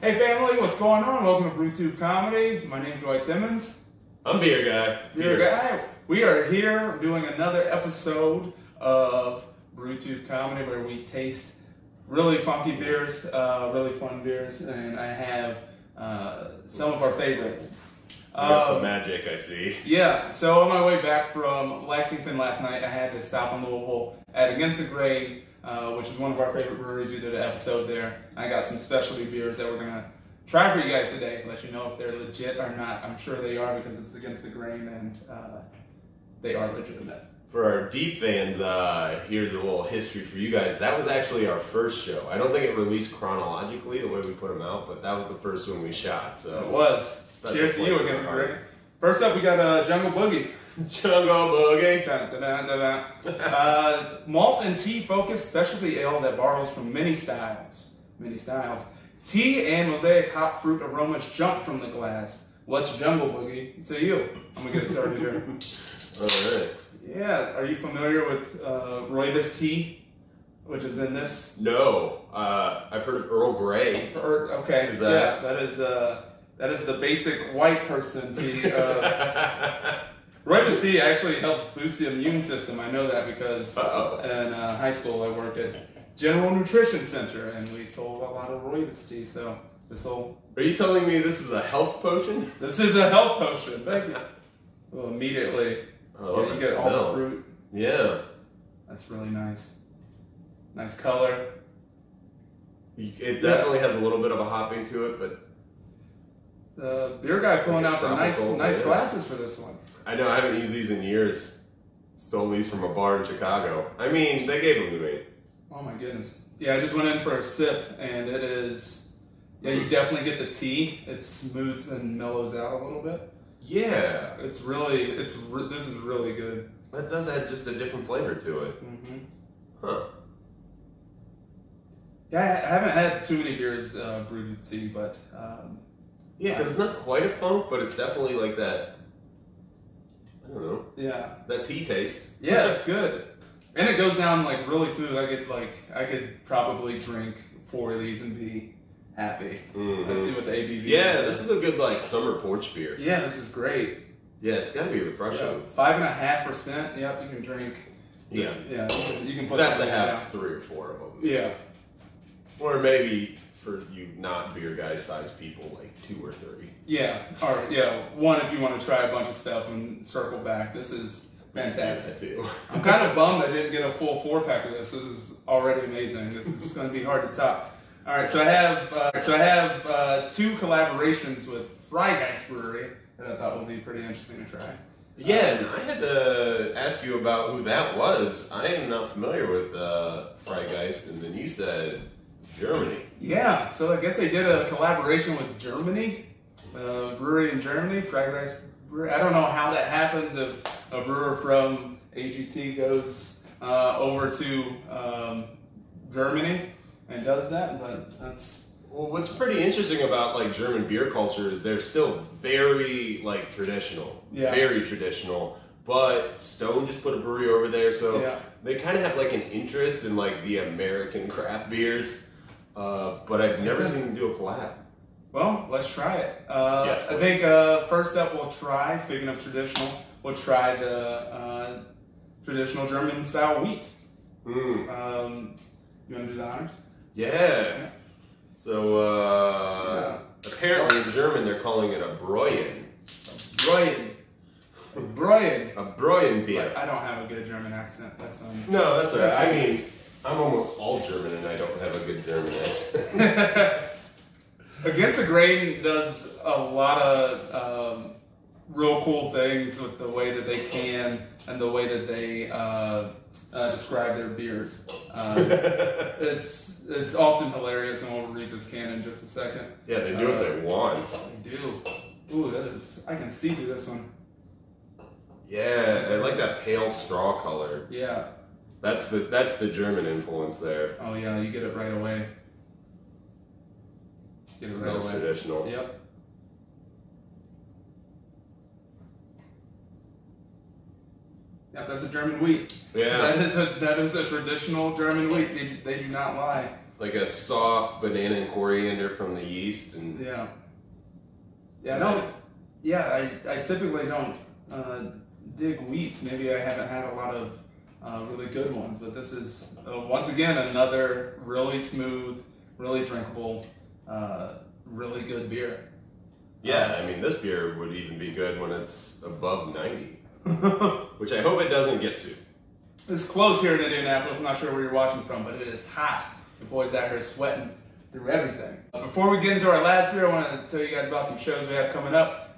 Hey family, what's going on? Welcome to BrewTube Comedy. My name's Roy Timmons. I'm Beer Guy. Beer Guy. We are here doing another episode of BrewTube Comedy where we taste really funky beers, really fun beers, and I have some of our favorites. You got some magic, I see. Yeah, so on my way back from Lexington last night, I had to stop in Louisville at Against the Grain, which is one of our favorite breweries. We did an episode there. I got some specialty beers that we're going to try for you guys today, let you know if they're legit or not. I'm sure they are because it's Against the Grain and they are legitimate. For our deep fans, here's a little history for you guys. That was actually our first show. I don't think it released chronologically the way we put them out, but that was the first one we shot. So it was. Cheers to you, Against the Grain. First up, we got Jungle Boogie. Jungle Boogie. Dun, dun, dun, dun, dun. Malt and tea focused specialty ale that borrows from many styles. Tea and mosaic hop fruit aromas jump from the glass. What's Jungle Boogie? It's you. I'm gonna get it started here. All right. Yeah, are you familiar with rooibos tea, which is in this? No, I've heard of Earl Grey. Okay, yeah, that is the basic white person tea. Rooibos tea actually helps boost the immune system. I know that because in high school I worked at General Nutrition Center and we sold a lot of rooibos tea. So this whole. Are you telling me this is a health potion? This is a health potion. Thank you. Well, immediately. Oh, you get all the fruit. Yeah. That's really nice. Nice color. It definitely has a little bit of a hopping to it, but the beer guy pulling out the nice glasses for this one. I know, I haven't used these in years. Stole these from a bar in Chicago. I mean, they gave them to me. Oh my goodness. Yeah, I just went in for a sip and it is, yeah, you definitely get the tea. It smooths and mellows out a little bit. Yeah. This is really good. That does add just a different flavor to it. Mm-hmm. Huh. Yeah, I haven't had too many beers brewed with tea, but yeah, because it's not quite a funk, but it's definitely like that. I don't know. Yeah. That tea taste. Yeah, it's good, and it goes down like really smooth. I could probably drink 4 of these and be happy. Mm-hmm. Let's see what the ABV. Yeah, is. this is a good like summer porch beer. Yeah, this is great. Yeah, it's got to be refreshing. Yeah, 5.5%. Yep, you can drink. Yeah. Yeah, you can put. That's a half 3 or 4 of them. Yeah. Or maybe for you not beer guy size people, like 2 or 3. Yeah, or yeah, 1 if you want to try a bunch of stuff and circle back. This is fantastic. Too. I'm kind of bummed I didn't get a full 4-pack of this. This is already amazing. This is going to be hard to top. All right, so I have 2 collaborations with Fry Geist Brewery that I thought would be pretty interesting to try. Yeah, and I had to ask you about who that was. I am not familiar with Freigeist, and then you said Germany. Yeah, so I guess they did a collaboration with Germany, brewery in Germany, Freigeist Brewery. I don't know how that happens if a brewer from AGT goes over to Germany and does that, but that's... Well, what's pretty interesting about like German beer culture is they're still very like traditional, very traditional. But Stone just put a brewery over there, so they kind of have like an interest in like the American craft beers. But I've never seen them do a collab. Well, let's try it. Yes, I think first up we'll try. Speaking of traditional, we'll try the traditional German style wheat. You want to do the honors? Yeah. So, apparently in German they're calling it a Bräuen. A Bräuen. A Bräuen beer. I don't have a good German accent. No, that's all right. I mean, I'm almost all German and I don't have a good German accent. Against the Grain does a lot of real cool things with the way that they can and the way that they describe their beers. It's often hilarious, and we'll read this can in just a second. Yeah, they do what they want. They do. Ooh, I can see through this one. Yeah, I like that pale straw color. Yeah. That's the German influence there. Oh yeah, you get it right away. It smells traditional. Yep. That's a German wheat. Yeah. That is a traditional German wheat. They do not lie. like a soft banana and coriander from the yeast, and I typically don't dig wheats. Maybe I haven't had a lot of really good ones, but this is once again another really smooth, really drinkable, really good beer. Yeah, I mean, this beer would even be good when it's above 90, which I hope it doesn't get to. It's close here in Indianapolis. I'm not sure where you're watching from, but it is hot. The boys out here sweating through everything. Before we get into our last beer, I want to tell you guys about some shows we have coming up.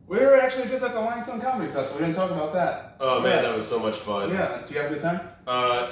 We were actually just at the Limestone Comedy Festival. We didn't talk about that. Oh man, that was so much fun. Yeah, did you have a good time?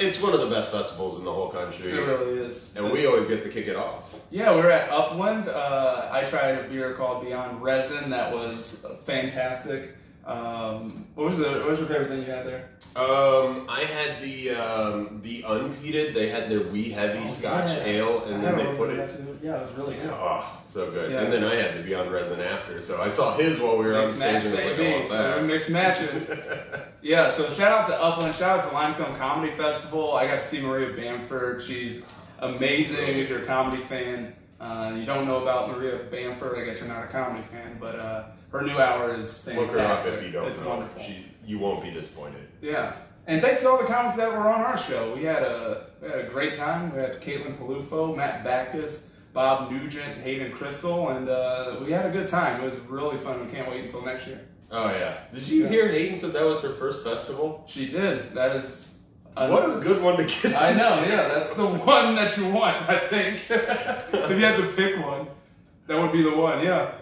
It's one of the best festivals in the whole country. It really is. And we always get to kick it off. Yeah, we're at Upland. I tried a beer called Beyond Resin that was fantastic. What was your favorite thing you had there? I had the unpeated. They had their wee heavy Scotch ale, and then they put it. Yeah, it was really good. Oh, so good. Yeah. And then I had the Beyond Resin after, so I saw his while we were on stage, and I was like, I want that. Mixed matching. Yeah. So shout out to Upland. Shout out to Limestone Comedy Festival. I got to see Maria Bamford. She's amazing. If you're a comedy fan, you don't know about Maria Bamford, I guess you're not a comedy fan, but her new hour is fantastic. Look her up if you don't it's know. Wonderful. You won't be disappointed. Yeah. And thanks to all the comics that were on our show. We had a great time. We had Caitlin Palufo, Matt Backus, Bob Nugent, Hayden Crystal, and we had a good time. It was really fun. We can't wait until next year. Oh, yeah. Did you hear Hayden said that was her first festival? She did. That is... What a good one to get. I know, yeah. That's the one that you want, I think. If you had to pick one, that would be the one, yeah.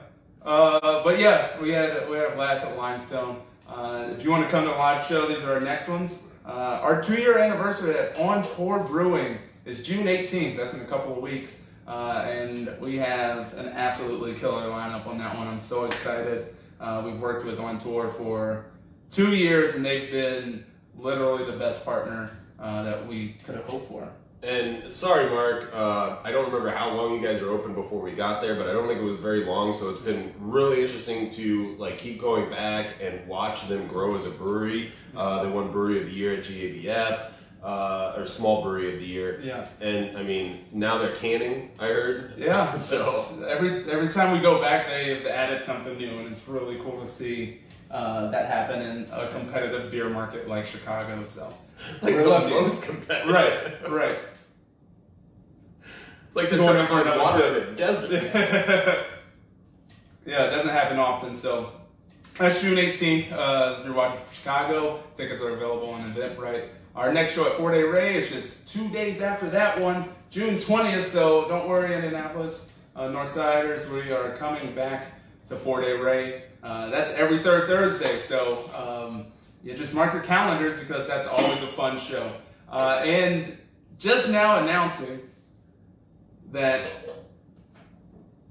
But yeah, we had a blast at Limestone. If you want to come to a live show, these are our next ones. Our 2-year anniversary at On Tour Brewing is June 18th. That's in a couple of weeks. And we have an absolutely killer lineup on that one. I'm so excited. We've worked with On Tour for 2 years, and they've been literally the best partner that we could have hoped for. And sorry, Mark, I don't remember how long you guys were open before we got there, but I don't think it was very long, so it's been really interesting to keep going back and watch them grow as a brewery. They won Brewery of the Year at GABF, or Small Brewery of the Year. Yeah. And I mean, now they're canning, I heard. Yeah. So every time we go back, they've added something new, and it's really cool to see that happen in a competitive beer market like Chicago. So we're the most competitive. Right. It's like they're trying to find water in the desert. Yeah, it doesn't happen often. So that's June 18th. If you're watching from Chicago, tickets are available on Eventbrite. Our next show at 4 Day Ray is just 2 days after that one, June 20th. So don't worry, Indianapolis Northsiders, we are coming back to 4 Day Ray. That's every third Thursday. So you just mark your calendars because that's always a fun show. And just now announcing that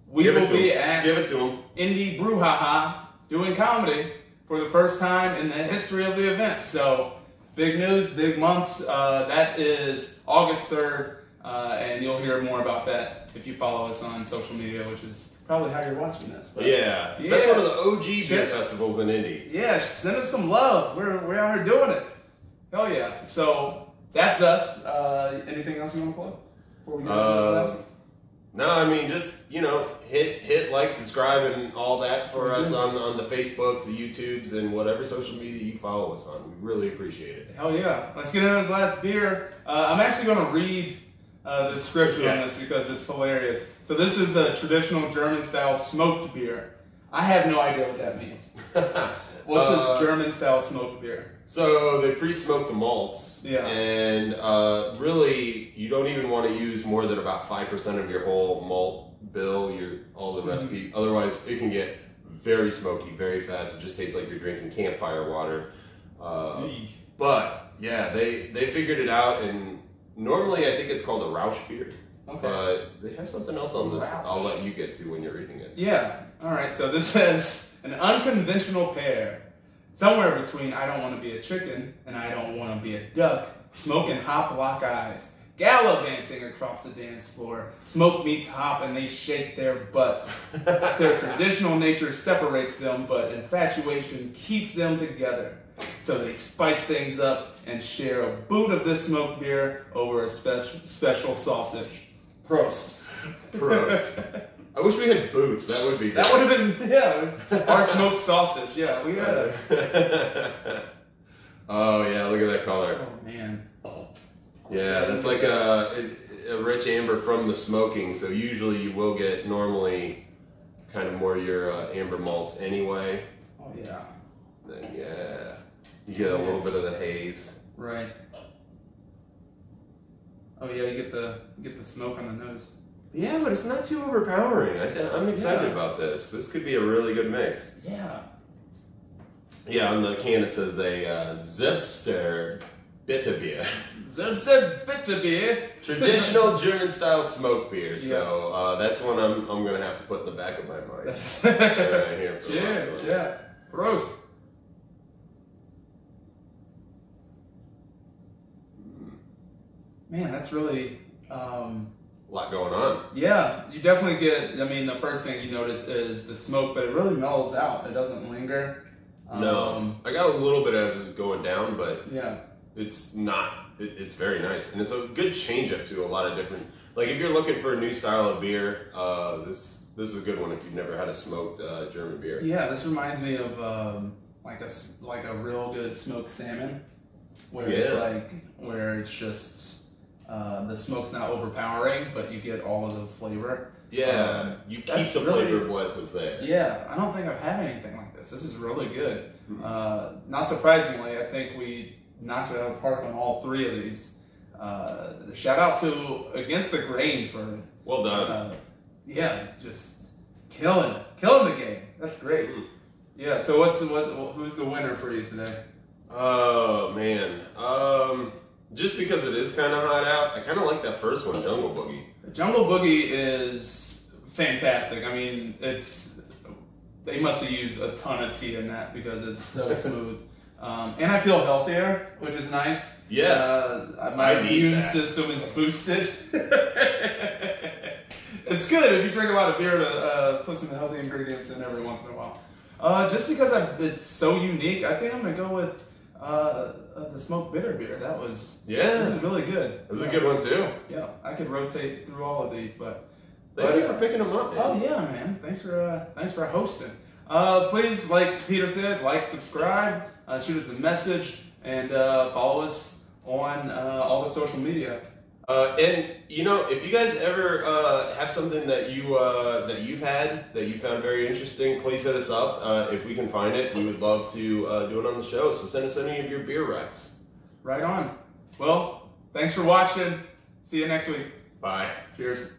we will be at Indie Brouhaha doing comedy for the first time in the history of the event. So big news, big months. That is August 3rd, and you'll hear more about that if you follow us on social media, which is probably how you're watching this. But yeah, that's one of the OG beer festivals in Indy. Yeah, send us some love. We're out here doing it. Hell yeah. So that's us. Anything else you want to plug before we get into this last one? No, I mean, just, hit like, subscribe, and all that for us on the Facebooks, the YouTubes, and whatever social media you follow us on. We really appreciate it. Hell yeah. Let's get into this last beer. I'm actually going to read the description on this because it's hilarious. So this is a traditional German-style smoked beer. I have no idea what that means. What's a German-style smoked beer? So they pre-smoke the malts, and really you don't even want to use more than about 5% of your whole malt bill, all the recipe. Otherwise, it can get very smoky, very fast. It just tastes like you're drinking campfire water. But yeah, they figured it out, and normally I think it's called a Rausch beer. Okay. But they have something else on this I'll let you get to when you're reading it. Yeah. All right. So this says an unconventional pair. Somewhere between I don't want to be a chicken and I don't want to be a duck, smoking hop lock eyes, gallivanting across the dance floor. Smoke meets hop and they shake their butts. Their traditional nature separates them, but infatuation keeps them together. So they spice things up and share a boot of this smoked beer over a special sausage. Prost. Prost. I wish we had boots. That would be good. That would have been, yeah, our smoked sausage. Yeah, we had it. Oh, yeah, look at that color. Oh, man. Yeah, that's like a rich amber from the smoking, so usually you will get normally kind of more your amber malts anyway. Oh, yeah. Then, yeah, you get a little bit of the haze. Right. Oh, yeah, you get the smoke on the nose. Yeah, but it's not too overpowering. I'm excited about this. This could be a really good mix. Yeah. Yeah, on the can it says a Zipster Bitterbier. Zipster Bitterbier. Traditional German-style smoke beer. So that's one I'm going to have to put in the back of my mind. Right here for Cheers. Yeah. Prost. Man, that's really... a lot going on. Yeah, you definitely get, I mean, the first thing you notice is the smoke, but it really mellows out. It doesn't linger. No, I got a little bit as it's going down, but yeah, it's not. It's very nice, and it's a good change up to a lot of different. Like if you're looking for a new style of beer, this is a good one if you've never had a smoked German beer. Yeah, this reminds me of like a real good smoked salmon, where it's just the smoke's not overpowering, but you get all of the flavor. Yeah, you keep the flavor of what was there. Yeah, I don't think I've had anything like this. This is really good. Not surprisingly, I think we knocked it out of the park on all three of these. Shout out to Against the Grain for well done. Yeah, just killing the game. That's great. Yeah. So who's the winner for you today? Oh man. Just because it is kind of hot out, I kind of like that first one, Jungle Boogie. Jungle Boogie is fantastic. I mean, they must have used a ton of tea in that because it's so smooth. And I feel healthier, which is nice. Yeah. My immune system is boosted. It's good if you drink a lot of beer to put some healthy ingredients in every once in a while. Just because it's so unique, I think I'm going to go with the smoked bitter beer. This is really good. This is a good one too. Yeah, I could rotate through all of these, but thank you for picking them up, man. Oh yeah, man. Thanks for hosting. Please, like Peter said, subscribe, shoot us a message, and follow us on all the social media. And if you guys ever have something that you've had that you found very interesting, please hit us up. If we can find it, we would love to do it on the show. So send us any of your beer recs. Right on. Well, thanks for watching. See you next week. Bye. Cheers.